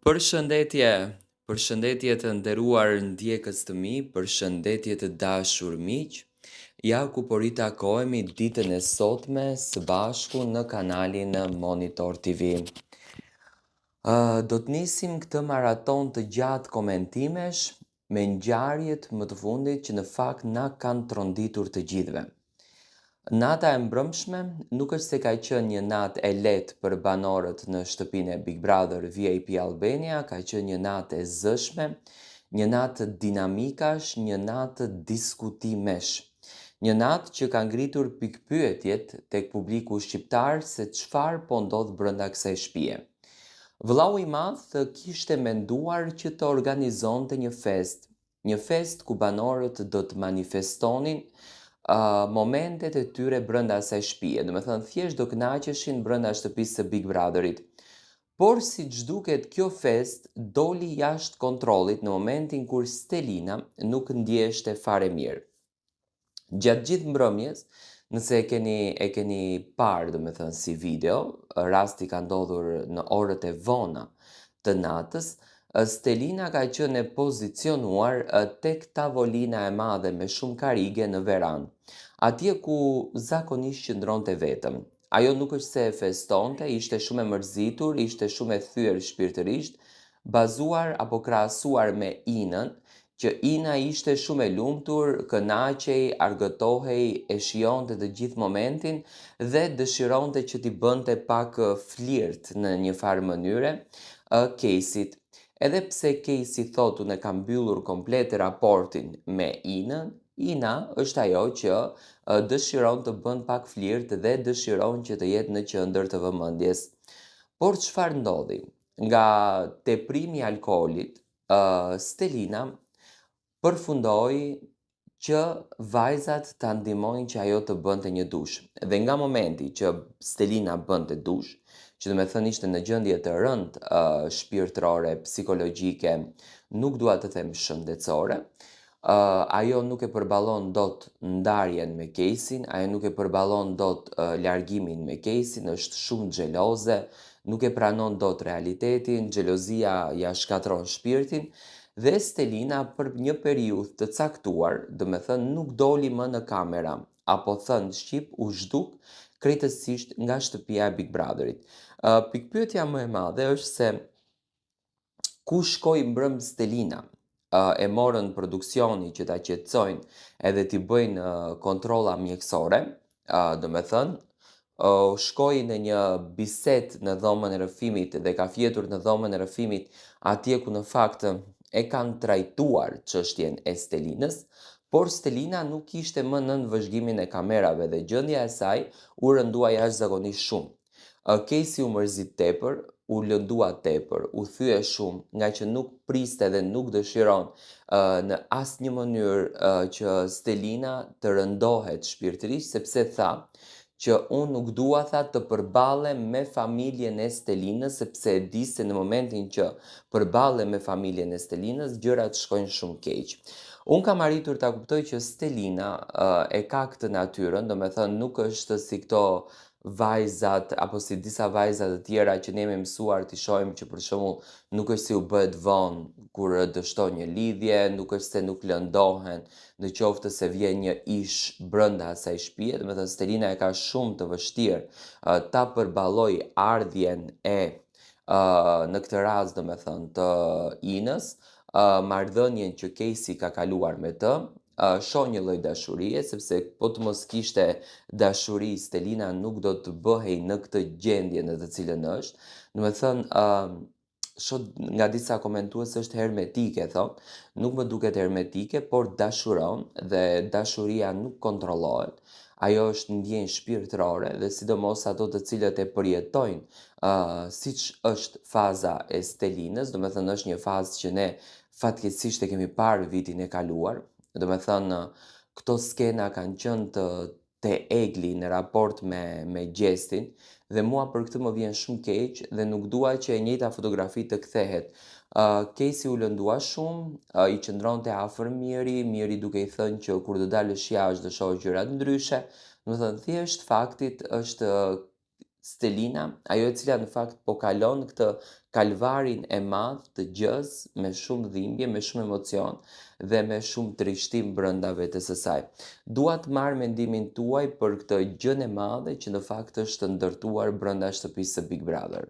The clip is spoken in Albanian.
Përshëndetje, përshëndetje të nderuar ndjekës të mi, përshëndetje të dashur miq. Ja ku po ritakohemi ditën e sotme së bashku në kanalin Monitor TV. Do të nisim këtë maraton të gjatë komentimesh me ngjarjet më të fundit që në fakt na kanë tronditur të gjithëve. Nata e mbrëmshme nuk është se ka qenë një natë e lehtë për banorët në shtëpinë e Big Brother VIP Albania, ka qenë një natë e zëshme, një natë dinamikash, një natë diskutimesh. Një natë që ka ngritur pikpyetjet tek publiku shqiptar se çfarë po ndodh brenda kësaj shtëpie. Vllau i madh kishte menduar që të organizonte një fest ku banorët do të manifestonin momentet e tyre brenda asaj shtëpie, do të thënë thjesht do kënaqeshin brenda shtëpisë së Big Brotherit. Por siç duket kjo fest doli jashtë kontrollit në momentin kur Stelina nuk ndjeshte fare mirë. Gjatë gjithë mbrëmjes, nëse e keni parë, do të thënë si video, rasti ka ndodhur në orët e vona të natës. Stelina ka qenë e pozicionuar tek tavolina e madhe me shumë karige në verandë, atje ku zakonisht qëndronte vetëm. Ajo nuk është se e festonte, ishte shumë e mërzitur, ishte shumë e thyer shpirtërisht, bazuar apo krahasuar me Inën, që Ina ishte shumë e lumtur, kënaqej, argëtohej, e shijonte të gjithë momentin dhe dëshironte që t'i bënte pak flirt në një farë mënyre Caseyt. Edhe pse Casey thotë unë e kam mbyllur komplet raportin me Inën, Ina është ajo që dëshiron të bën pak flirt dhe dëshiron që të jetë në qendër të vëmendjes. Por çfarë ndodhi? Nga teprimi i alkoolit, Stelina përfundoi që vajzat ta ndihmojnë që ajo të bënte një dush. Dhe nga momenti që Stelina bënte dush, që do të thënë ishte në gjendje të rëndë shpirtërore, psikologjike, nuk dua të them shëndetësore, ajo nuk e përballon dot ndarjen me Caseyn, ajo nuk e përballon dot largimin me Caseyn, është shumë xheloze, nuk e pranon dot realitetin, xhelozia ja shkatron shpirtin dhe Stelina për një periudhë të caktuar, do të thënë nuk doli më në kamera, apo thënë shqip u zhduk krejtësisht nga shtëpia e Big Brotherit. Pikpyetja më e madhe është se ku shkoi mbrëm Stelina? E morën produksioni që ta qetësojnë edhe t'i bëjnë kontrolla mjekësore, do me thënë, shkoi në një bisedë në dhomën e rrëfimit dhe ka fjetur në dhomën e rrëfimit atje ku në fakt e kanë trajtuar çështjen e Stelinës, por Stelina nuk ishte më nën vëzhgimin e kamerave dhe gjendja e saj u rëndua jashtëzakonisht shumë. Casey u mërzit tepër, u lëndua tepër, u thye shumë, nga që nuk priste dhe nuk dëshiron në asnjë mënyrë që Stelina të rëndohet shpirtërisht, sepse tha që unë nuk dua të përballem me familjen e Stelinës, sepse e di se në momentin që përballem me familjen e Stelinës, gjërat shkojnë shumë keq. Unë kam arritur ta kuptoj që Stelina e ka këtë natyrën, do me thënë nuk është si këto vajzat apo si disa vajza të tjera që ne jemi mësuar t'i shohim që për shembull nuk është si u bëhet vonë kur dështon një lidhje, nuk është se nuk lëndohen, në qoftë se vjen një ish brenda asaj shtëpie, do të thënë Stelina e ka shumë të vështirë ta përballoj ardhjen e në këtë rast do të thënë të Inës, marrëdhënien që Casey ka kaluar me të, shoh një lloj dashurie, sepse po të mos kishte dashuri, Stelina nuk do të bëhej në këtë gjendje në të cilën është. Do të thënë, shoh nga disa komentues është hermetike, thonë, nuk më duket hermetike, por dashuron dhe dashuria nuk kontrollohet. Ajo është ndjenjë shpirtërore dhe sidomos ato të cilët e përjetojnë siç është faza e Stelinës, do të thënë është një fazë që ne fatkeqësisht e kemi parë vitin e kaluar, do me thënë, këto skena kanë qenë të egli në raport me Gjestin dhe mua për këtë më vjen shumë keq dhe nuk dua që e njëjta fotografi të kthehet. Casey u lëndua shumë, i qëndronte afër Miri duke i thënë që kur do dalësh jashtë do shohësh gjëra të ndryshe, do të thënë thjesht faktit është Stelina, ajo e cila në fakt po kalon këtë kalvarin e madh të gjës me shumë dhimbje, me shumë emocion dhe me shumë trishtim brenda vetes së saj. Dua të marr mendimin tuaj për këtë gjën e madhe që në fakt është ndërtuar brenda shtëpisë së Big Brother.